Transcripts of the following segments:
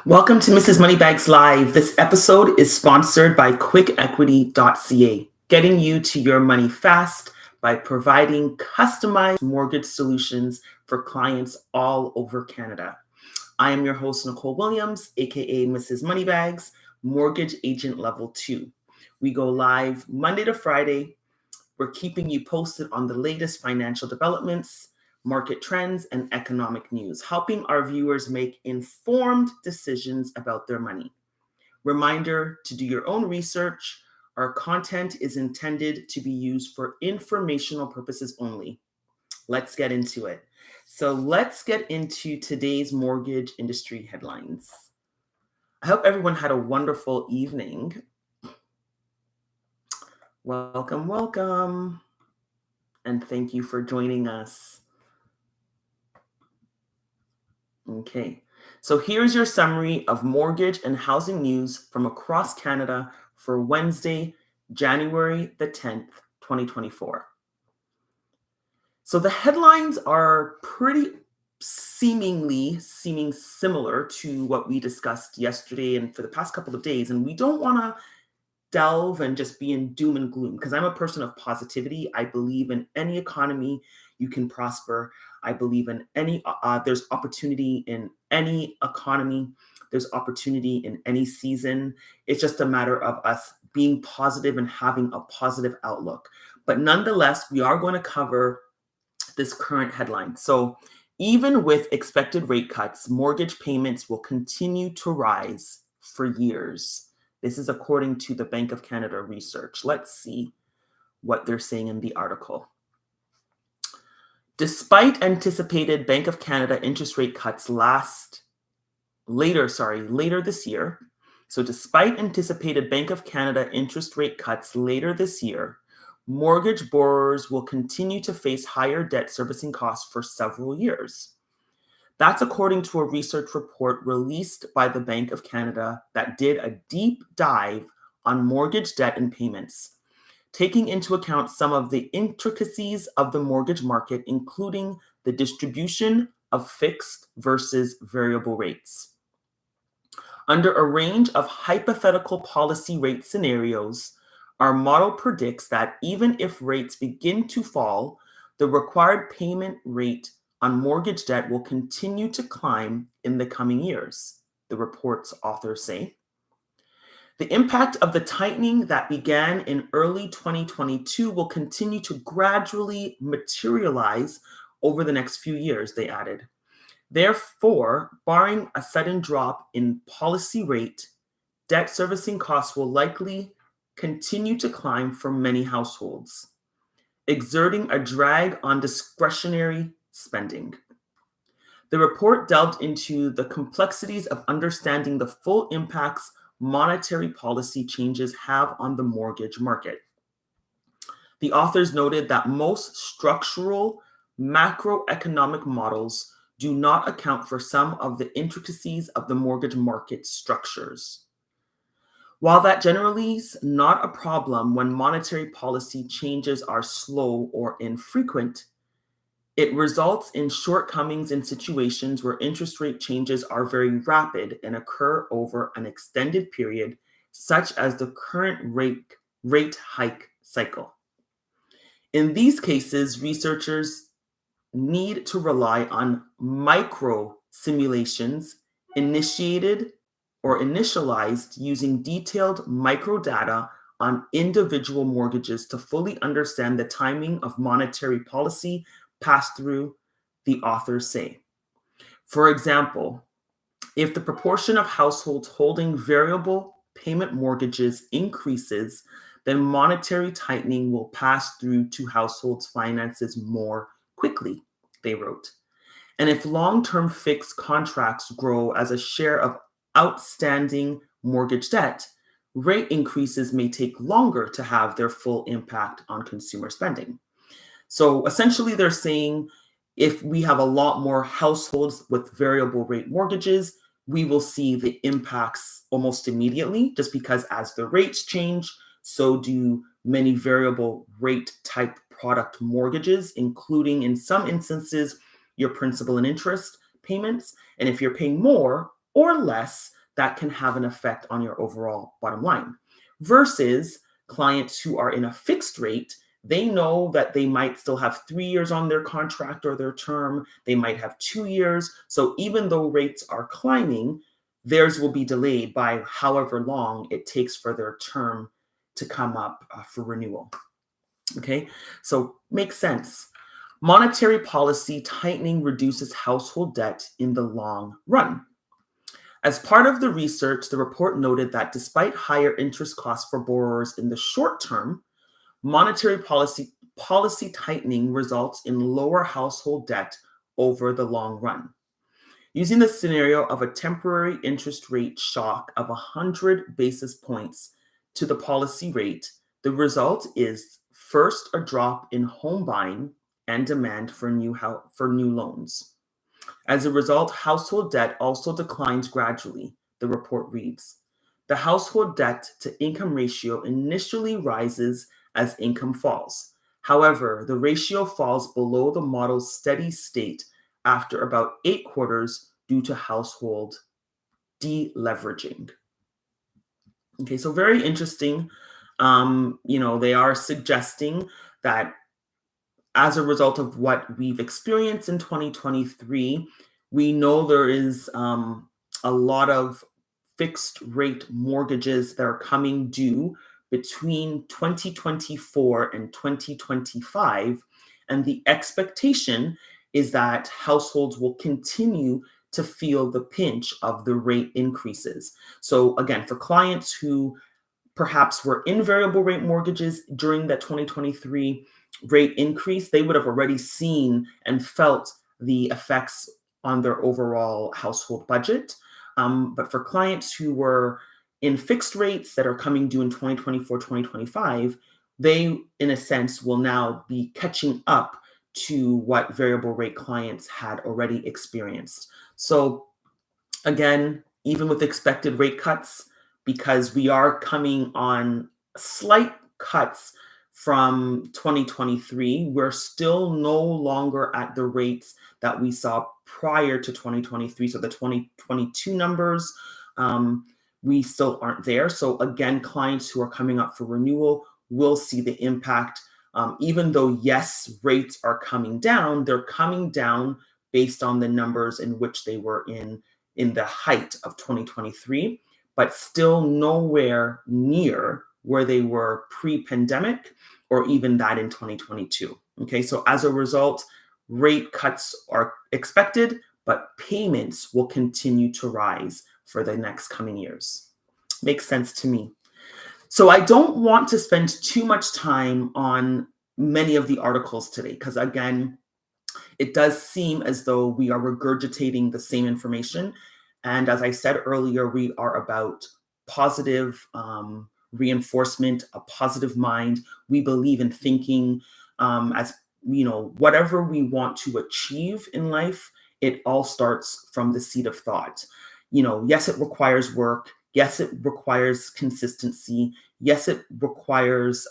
Welcome to Mrs. Moneybags Live. This episode is sponsored by quickequity.ca, getting you to your money fast by providing customized mortgage solutions for clients all over Canada. I am your host, Nicole Williams, aka Mrs. Moneybags, Mortgage Agent Level 2. We go live Monday to Friday. We're keeping you posted on the latest financial developments, market trends, and economic news, helping our viewers make informed decisions about their money. Reminder to do your own research. Our content is intended to be used for informational purposes only. Let's get into it. So let's get into today's mortgage industry headlines. I hope everyone had a wonderful evening. Welcome. And thank you for joining us. Okay, so here's your summary of mortgage and housing news from across Canada for Wednesday, January the 10th, 2024. So the headlines are seeming similar to what we discussed yesterday and for the past couple of days. And we don't want to delve and just be in doom and gloom, because I'm a person of positivity. I believe in any economy you can prosper. I believe in there's opportunity in any economy. There's opportunity in any season. It's just a matter of us being positive and having a positive outlook. But nonetheless, we are going to cover this current headline. So even with expected rate cuts, mortgage payments will continue to rise for years. This is according to the Bank of Canada research. Let's see what they're saying in the article. Despite anticipated Bank of Canada interest rate cuts later this year. So despite anticipated Bank of Canada interest rate cuts later this year, mortgage borrowers will continue to face higher debt servicing costs for several years. That's according to a research report released by the Bank of Canada that did a deep dive on mortgage debt and payments, taking into account some of the intricacies of the mortgage market, including the distribution of fixed versus variable rates. Under a range of hypothetical policy rate scenarios, our model predicts that even if rates begin to fall, the required payment rate on mortgage debt will continue to climb in the coming years, the report's authors say. The impact of the tightening that began in early 2022 will continue to gradually materialize over the next few years, they added. Therefore, barring a sudden drop in policy rate, debt servicing costs will likely continue to climb for many households, exerting a drag on discretionary spending. The report delved into the complexities of understanding the full impacts monetary policy changes have on the mortgage market. The authors noted that most structural macroeconomic models do not account for some of the intricacies of the mortgage market structures. While that generally is not a problem when monetary policy changes are slow or infrequent, it results in shortcomings in situations where interest rate changes are very rapid and occur over an extended period, such as the current rate hike cycle. In these cases, researchers need to rely on micro simulations initiated or initialized using detailed microdata on individual mortgages to fully understand the timing of monetary policy pass-through, the authors say. For example, if the proportion of households holding variable payment mortgages increases, then monetary tightening will pass through to households' finances more quickly, they wrote. And if long-term fixed contracts grow as a share of outstanding mortgage debt, rate increases may take longer to have their full impact on consumer spending. So essentially, they're saying if we have a lot more households with variable rate mortgages, we will see the impacts almost immediately, just because as the rates change, so do many variable rate type product mortgages, including in some instances, your principal and interest payments. And if you're paying more or less, that can have an effect on your overall bottom line. Versus clients who are in a fixed rate, they know that they might still have 3 years on their contract or their term. They might have 2 years. So even though rates are climbing, theirs will be delayed by however long it takes for their term to come up for renewal. Okay, so makes sense. Monetary policy tightening reduces household debt in the long run. As part of the research, the report noted that despite higher interest costs for borrowers in the short term, monetary policy tightening results in lower household debt over the long run. Using the scenario of a temporary interest rate shock of 100 basis points to the policy rate, the result is first a drop in home buying and demand for new loans. As a result, household debt also declines gradually, the report reads. The household debt to income ratio initially rises as income falls. However, the ratio falls below the model's steady state after about 8 quarters due to household deleveraging. Okay, so very interesting. They are suggesting that as a result of what we've experienced in 2023, we know there is a lot of fixed rate mortgages that are coming due between 2024 and 2025. And the expectation is that households will continue to feel the pinch of the rate increases. So again, for clients who perhaps were in variable rate mortgages during that 2023 rate increase, they would have already seen and felt the effects on their overall household budget. But for clients who were in fixed rates that are coming due in 2024, 2025, they, in a sense, will now be catching up to what variable rate clients had already experienced. So again, even with expected rate cuts, because we are coming on slight cuts from 2023, we're still no longer at the rates that we saw prior to 2023. So the 2022 numbers, we still aren't there. So again, clients who are coming up for renewal will see the impact. Even though, yes, rates are coming down, they're coming down based on the numbers in which they were in the height of 2023, but still nowhere near where they were pre-pandemic or even that in 2022. Okay, so as a result, rate cuts are expected, but payments will continue to rise for the next coming years. Makes sense to me. So I don't want to spend too much time on many of the articles today, because again, it does seem as though we are regurgitating the same information. And as I said earlier, we are about positive reinforcement, a positive mind. We believe in thinking as, whatever we want to achieve in life, it all starts from the seed of thought. Yes, it requires work. Yes, it requires consistency. Yes, it requires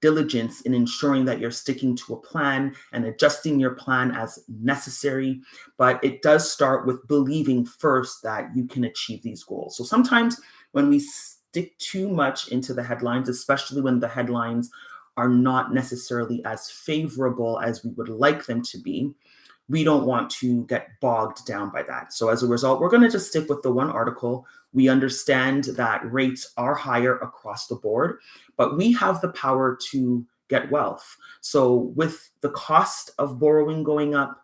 diligence in ensuring that you're sticking to a plan and adjusting your plan as necessary. But it does start with believing first that you can achieve these goals. So sometimes when we stick too much into the headlines, especially when the headlines are not necessarily as favorable as we would like them to be, we don't want to get bogged down by that. So as a result, we're going to just stick with the one article. We understand that rates are higher across the board, but we have the power to get wealth. So with the cost of borrowing going up,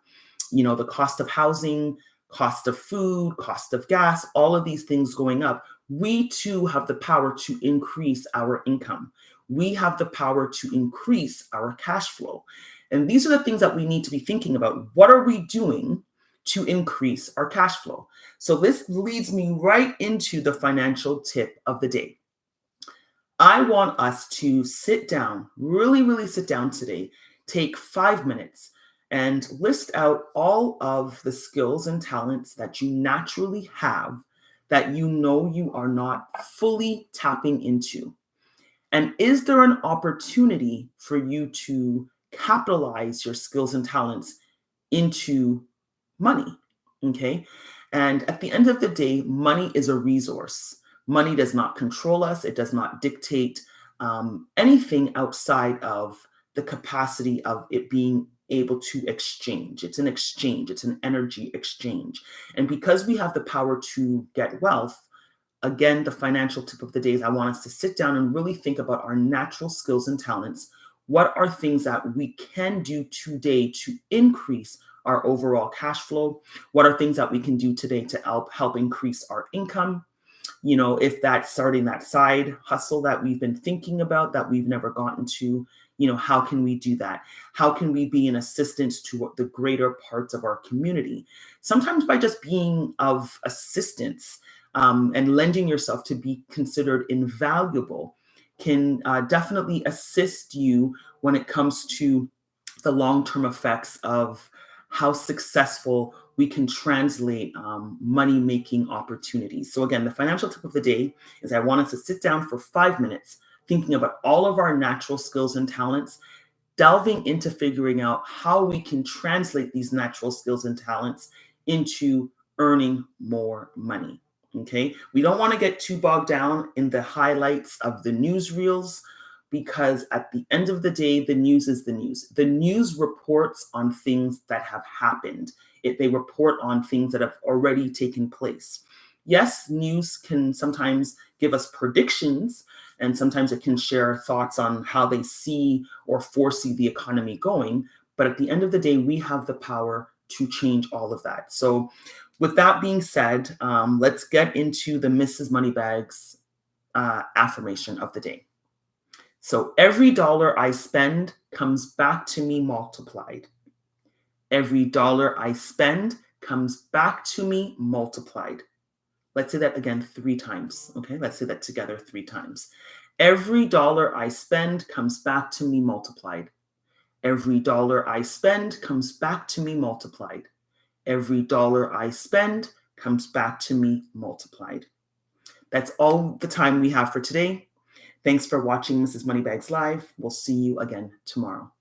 the cost of housing, cost of food, cost of gas, all of these things going up, we too have the power to increase our income. We have the power to increase our cash flow. And these are the things that we need to be thinking about. What are we doing to increase our cash flow? So this leads me right into the financial tip of the day. I want us to sit down, really sit down today, take 5 minutes and list out all of the skills and talents that you naturally have that you are not fully tapping into. And is there an opportunity for you to capitalize your skills and talents into money? Okay. And at the end of the day, money is a resource. Money does not control us. It does not dictate anything outside of the capacity of it being able to exchange. It's an exchange. It's an energy exchange. And because we have the power to get wealth, again, the financial tip of the day is I want us to sit down and really think about our natural skills and talents. What are things that we can do today to increase our overall cash flow? What are things that we can do today to help increase our income? If that's starting that side hustle that we've been thinking about that we've never gotten to, how can we do that? How can we be an assistance to the greater parts of our community? Sometimes by just being of assistance and lending yourself to be considered invaluable can definitely assist you when it comes to the long-term effects of how successful we can translate money-making opportunities. So again, the financial tip of the day is I want us to sit down for 5 minutes thinking about all of our natural skills and talents, delving into figuring out how we can translate these natural skills and talents into earning more money. Okay, we don't want to get too bogged down in the highlights of the newsreels, because at the end of the day, the news is the news. The news reports on things that have happened. They report on things that have already taken place. Yes, news can sometimes give us predictions, and sometimes it can share thoughts on how they see or foresee the economy going. But at the end of the day, we have the power to change all of that. So with that being said, let's get into the Mrs. Moneybags affirmation of the day. So every dollar I spend comes back to me multiplied. Every dollar I spend comes back to me multiplied. Let's say that again 3 times. Okay, let's say that together 3 times. Every dollar I spend comes back to me multiplied. Every dollar I spend comes back to me multiplied. Every dollar I spend comes back to me multiplied. That's all the time we have for today. Thanks for watching Mrs. Moneybags Live. We'll see you again tomorrow.